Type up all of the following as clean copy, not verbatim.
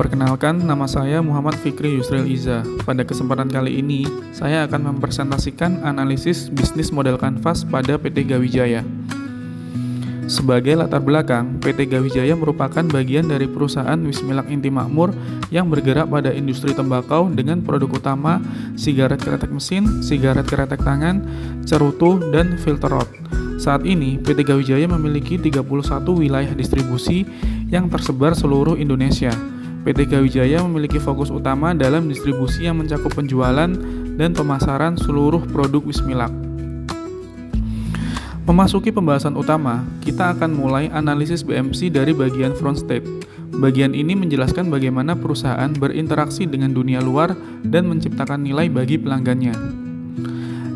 Perkenalkan, nama saya Muhammad Fikri Yusril Iza. Pada kesempatan kali ini, saya akan mempresentasikan analisis bisnis model kanvas pada PT Gawijaya. Sebagai latar belakang, PT Gawijaya merupakan bagian dari perusahaan Wismilak Inti Makmur yang bergerak pada industri tembakau dengan produk utama sigaret kretek mesin, sigaret kretek tangan, cerutu, dan filter rod. Saat ini, PT Gawijaya memiliki 31 wilayah distribusi yang tersebar seluruh Indonesia. PT Gawijaya memiliki fokus utama dalam distribusi yang mencakup penjualan dan pemasaran seluruh produk Wismilak. Memasuki pembahasan utama, kita akan mulai analisis BMC dari bagian front state. Bagian ini menjelaskan bagaimana perusahaan berinteraksi dengan dunia luar dan menciptakan nilai bagi pelanggannya.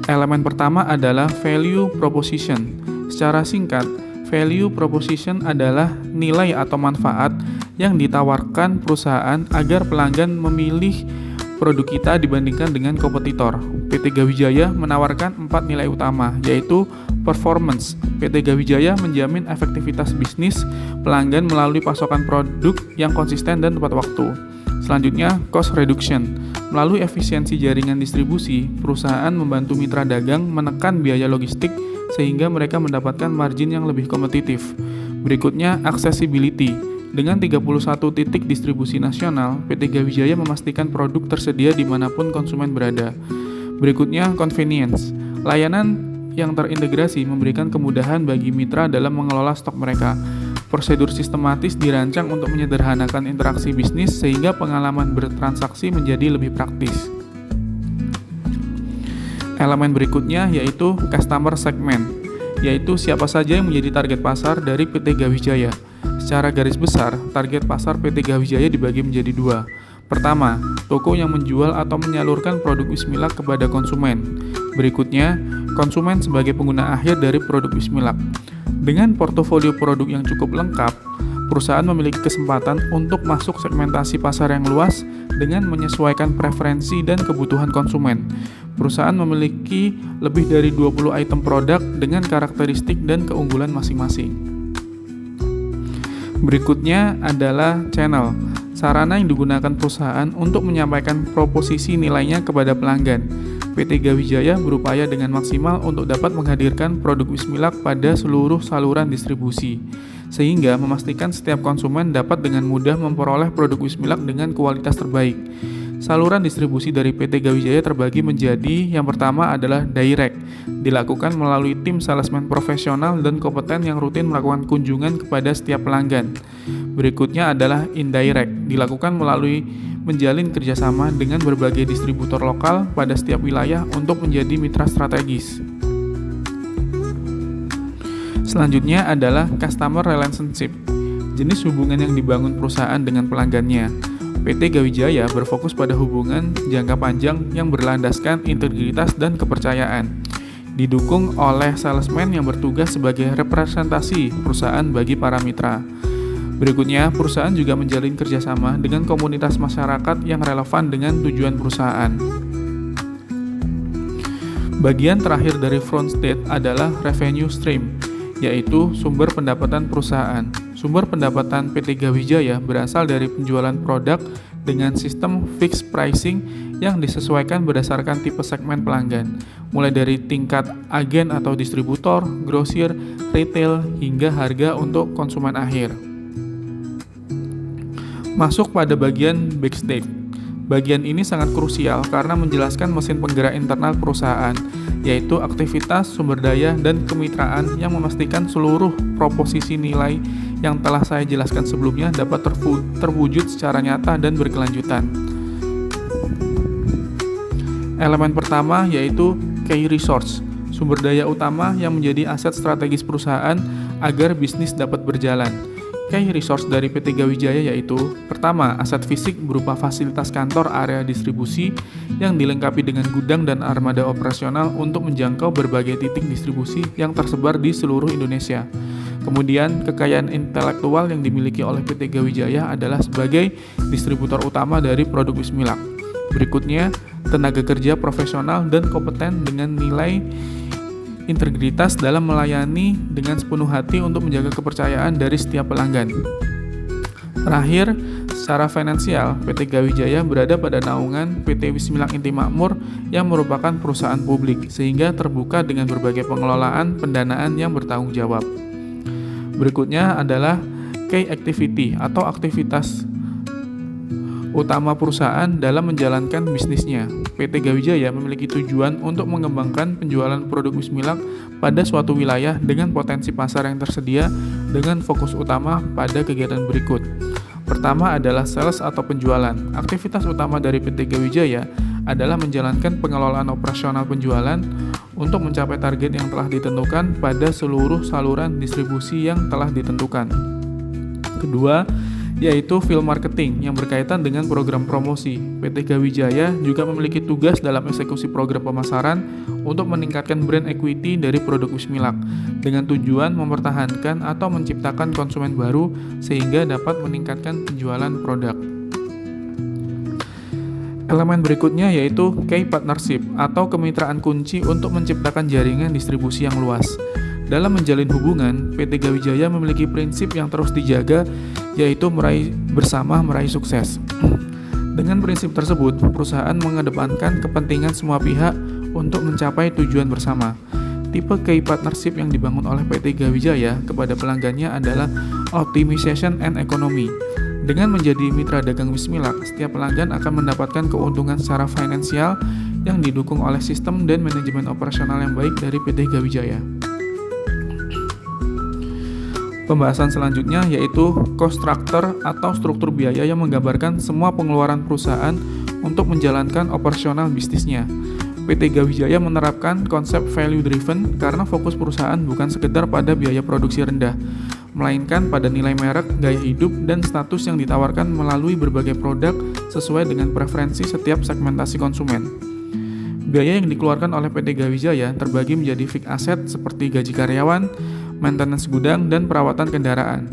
Elemen pertama adalah value proposition. Secara singkat, value proposition adalah nilai atau manfaat yang ditawarkan perusahaan agar pelanggan memilih produk kita dibandingkan dengan kompetitor. PT Gawijaya menawarkan 4 nilai utama, yaitu performance. PT Gawijaya menjamin efektivitas bisnis pelanggan melalui pasokan produk yang konsisten dan tepat waktu. Selanjutnya, cost reduction. Melalui efisiensi jaringan distribusi, perusahaan membantu mitra dagang menekan biaya logistik sehingga mereka mendapatkan margin yang lebih kompetitif. Berikutnya, accessibility. Dengan 31 titik distribusi nasional, PT Gawijaya memastikan produk tersedia dimanapun konsumen berada. Berikutnya, convenience. Layanan yang terintegrasi memberikan kemudahan bagi mitra dalam mengelola stok mereka. Prosedur sistematis dirancang untuk menyederhanakan interaksi bisnis sehingga pengalaman bertransaksi menjadi lebih praktis. Elemen berikutnya yaitu customer segment, yaitu siapa saja yang menjadi target pasar dari PT Gawijaya. Secara garis besar, target pasar PT Gawijaya dibagi menjadi 2. Pertama, toko yang menjual atau menyalurkan produk Wismilak kepada konsumen. Berikutnya, konsumen sebagai pengguna akhir dari produk Wismilak. Dengan portofolio produk yang cukup lengkap, perusahaan memiliki kesempatan untuk masuk segmentasi pasar yang luas dengan menyesuaikan preferensi dan kebutuhan konsumen. Perusahaan memiliki lebih dari 20 item produk dengan karakteristik dan keunggulan masing-masing. Berikutnya adalah channel, sarana yang digunakan perusahaan untuk menyampaikan proposisi nilainya kepada pelanggan. PT Gawijaya berupaya dengan maksimal untuk dapat menghadirkan produk Wismilak pada seluruh saluran distribusi, sehingga memastikan setiap konsumen dapat dengan mudah memperoleh produk Wismilak dengan kualitas terbaik. Saluran distribusi dari PT Gawijaya terbagi menjadi, yang pertama adalah direct, dilakukan melalui tim salesman profesional dan kompeten yang rutin melakukan kunjungan kepada setiap pelanggan. Berikutnya adalah indirect, dilakukan melalui menjalin kerjasama dengan berbagai distributor lokal pada setiap wilayah untuk menjadi mitra strategis. Selanjutnya adalah customer relationship, jenis hubungan yang dibangun perusahaan dengan pelanggannya. PT Gawijaya berfokus pada hubungan jangka panjang yang berlandaskan integritas dan kepercayaan, didukung oleh salesman yang bertugas sebagai representasi perusahaan bagi para mitra. Berikutnya, perusahaan juga menjalin kerjasama dengan komunitas masyarakat yang relevan dengan tujuan perusahaan. Bagian terakhir dari front state adalah revenue stream, yaitu sumber pendapatan perusahaan. Sumber pendapatan PT Gawijaya berasal dari penjualan produk dengan sistem fixed pricing yang disesuaikan berdasarkan tipe segmen pelanggan, mulai dari tingkat agen atau distributor, grosir, retail, hingga harga untuk konsumen akhir. Masuk pada bagian backstage. Bagian ini sangat krusial karena menjelaskan mesin penggerak internal perusahaan, yaitu aktivitas, sumber daya, dan kemitraan yang memastikan seluruh proposisi nilai yang telah saya jelaskan sebelumnya dapat terwujud secara nyata dan berkelanjutan. Elemen pertama yaitu key resource, sumber daya utama yang menjadi aset strategis perusahaan agar bisnis dapat berjalan. Key resource dari PT Gawijaya yaitu: pertama, aset fisik berupa fasilitas kantor area distribusi yang dilengkapi dengan gudang dan armada operasional untuk menjangkau berbagai titik distribusi yang tersebar di seluruh Indonesia. Kemudian, kekayaan intelektual yang dimiliki oleh PT Gawijaya adalah sebagai distributor utama dari produk Wismilak. Berikutnya, tenaga kerja profesional dan kompeten dengan nilai integritas dalam melayani dengan sepenuh hati untuk menjaga kepercayaan dari setiap pelanggan. Terakhir, secara finansial, PT Gawijaya berada pada naungan PT Wismilak Inti Makmur yang merupakan perusahaan publik, sehingga terbuka dengan berbagai pengelolaan pendanaan yang bertanggung jawab. Berikutnya adalah key activity atau aktivitas utama perusahaan dalam menjalankan bisnisnya. PT Gawijaya memiliki tujuan untuk mengembangkan penjualan produk Wismilak pada suatu wilayah dengan potensi pasar yang tersedia dengan fokus utama pada kegiatan berikut. Pertama adalah sales atau penjualan. Aktivitas utama dari PT Gawijaya adalah menjalankan pengelolaan operasional penjualan untuk mencapai target yang telah ditentukan pada seluruh saluran distribusi yang telah ditentukan. Kedua, yaitu field marketing yang berkaitan dengan program promosi. PT Gawijaya juga memiliki tugas dalam eksekusi program pemasaran untuk meningkatkan brand equity dari produk Wismilak dengan tujuan mempertahankan atau menciptakan konsumen baru sehingga dapat meningkatkan penjualan produk. Elemen berikutnya yaitu key partnership atau kemitraan kunci untuk menciptakan jaringan distribusi yang luas. Dalam menjalin hubungan, PT Gawijaya memiliki prinsip yang terus dijaga, yaitu meraih sukses. Dengan prinsip tersebut, perusahaan mengedepankan kepentingan semua pihak untuk mencapai tujuan bersama. Tipe key partnership yang dibangun oleh PT Gawijaya kepada pelanggannya adalah optimization and economy. Dengan menjadi mitra dagang Wismilak, setiap pelanggan akan mendapatkan keuntungan secara finansial yang didukung oleh sistem dan manajemen operasional yang baik dari PT Gawijaya. Pembahasan selanjutnya yaitu cost structure atau struktur biaya yang menggambarkan semua pengeluaran perusahaan untuk menjalankan operasional bisnisnya. PT Gawijaya menerapkan konsep value driven karena fokus perusahaan bukan sekedar pada biaya produksi rendah, melainkan pada nilai merek, gaya hidup, dan status yang ditawarkan melalui berbagai produk sesuai dengan preferensi setiap segmentasi konsumen. Biaya yang dikeluarkan oleh PT Gawijaya terbagi menjadi fixed asset seperti gaji karyawan, maintenance gudang, dan perawatan kendaraan.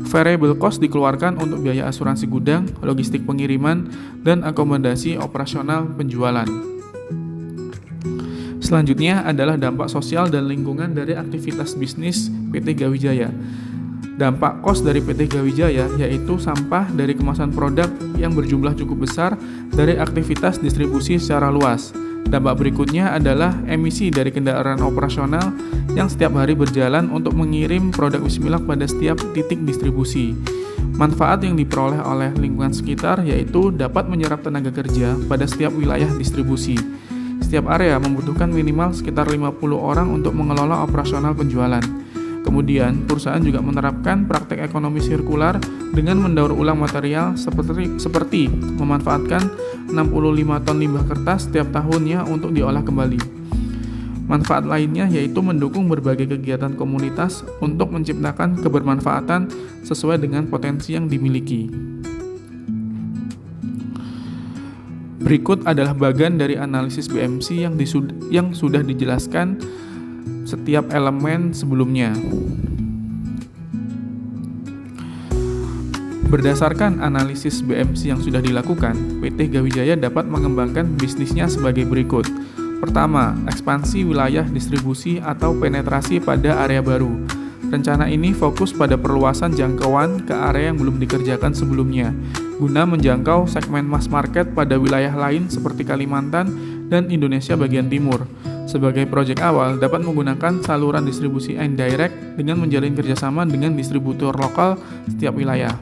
Variable cost dikeluarkan untuk biaya asuransi gudang, logistik pengiriman, dan akomodasi operasional penjualan. Selanjutnya adalah dampak sosial dan lingkungan dari aktivitas bisnis PT Gawijaya. Dampak cost dari PT Gawijaya yaitu sampah dari kemasan produk yang berjumlah cukup besar dari aktivitas distribusi secara luas. Dampak berikutnya adalah emisi dari kendaraan operasional yang setiap hari berjalan untuk mengirim produk Wismilak pada setiap titik distribusi. Manfaat yang diperoleh oleh lingkungan sekitar yaitu dapat menyerap tenaga kerja pada setiap wilayah distribusi. Setiap area membutuhkan minimal sekitar 50 orang untuk mengelola operasional penjualan. Kemudian, perusahaan juga menerapkan praktek ekonomi sirkular dengan mendaur ulang material seperti memanfaatkan 65 ton limbah kertas setiap tahunnya untuk diolah kembali. Manfaat lainnya yaitu mendukung berbagai kegiatan komunitas untuk menciptakan kebermanfaatan sesuai dengan potensi yang dimiliki. Berikut adalah bagian dari analisis BMC yang sudah dijelaskan setiap elemen sebelumnya. Berdasarkan analisis BMC yang sudah dilakukan, PT Gawijaya dapat mengembangkan bisnisnya sebagai berikut. Pertama, ekspansi wilayah distribusi atau penetrasi pada area baru. Rencana ini fokus pada perluasan jangkauan ke area yang belum dikerjakan sebelumnya, guna menjangkau segmen mass market pada wilayah lain seperti Kalimantan dan Indonesia bagian timur. Sebagai proyek awal, dapat menggunakan saluran distribusi indirect dengan menjalin kerjasama dengan distributor lokal setiap wilayah.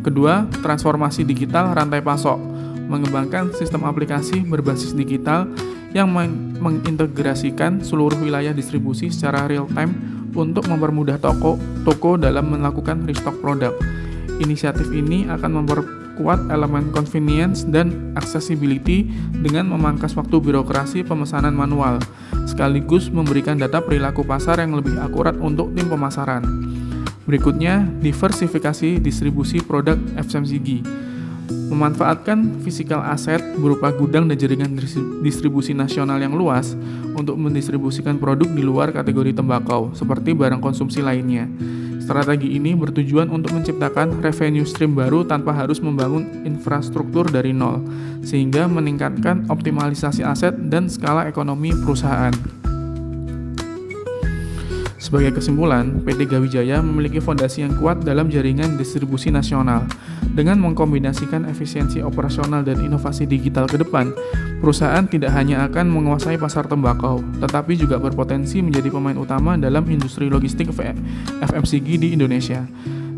Kedua, transformasi digital rantai pasok, mengembangkan sistem aplikasi berbasis digital yang mengintegrasikan seluruh wilayah distribusi secara real-time untuk mempermudah toko dalam melakukan restock produk. Inisiatif ini akan memperkuat elemen convenience dan accessibility dengan memangkas waktu birokrasi pemesanan manual, sekaligus memberikan data perilaku pasar yang lebih akurat untuk tim pemasaran. Berikutnya, diversifikasi distribusi produk FMCG. Memanfaatkan physical asset berupa gudang dan jaringan distribusi nasional yang luas untuk mendistribusikan produk di luar kategori tembakau, seperti barang konsumsi lainnya. Strategi ini bertujuan untuk menciptakan revenue stream baru tanpa harus membangun infrastruktur dari nol, sehingga meningkatkan optimalisasi aset dan skala ekonomi perusahaan. Sebagai kesimpulan, PT Gawijaya memiliki fondasi yang kuat dalam jaringan distribusi nasional. Dengan mengkombinasikan efisiensi operasional dan inovasi digital ke depan, perusahaan tidak hanya akan menguasai pasar tembakau, tetapi juga berpotensi menjadi pemain utama dalam industri logistik FMCG di Indonesia.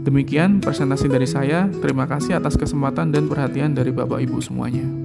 Demikian presentasi dari saya. Terima kasih atas kesempatan dan perhatian dari Bapak Ibu semuanya.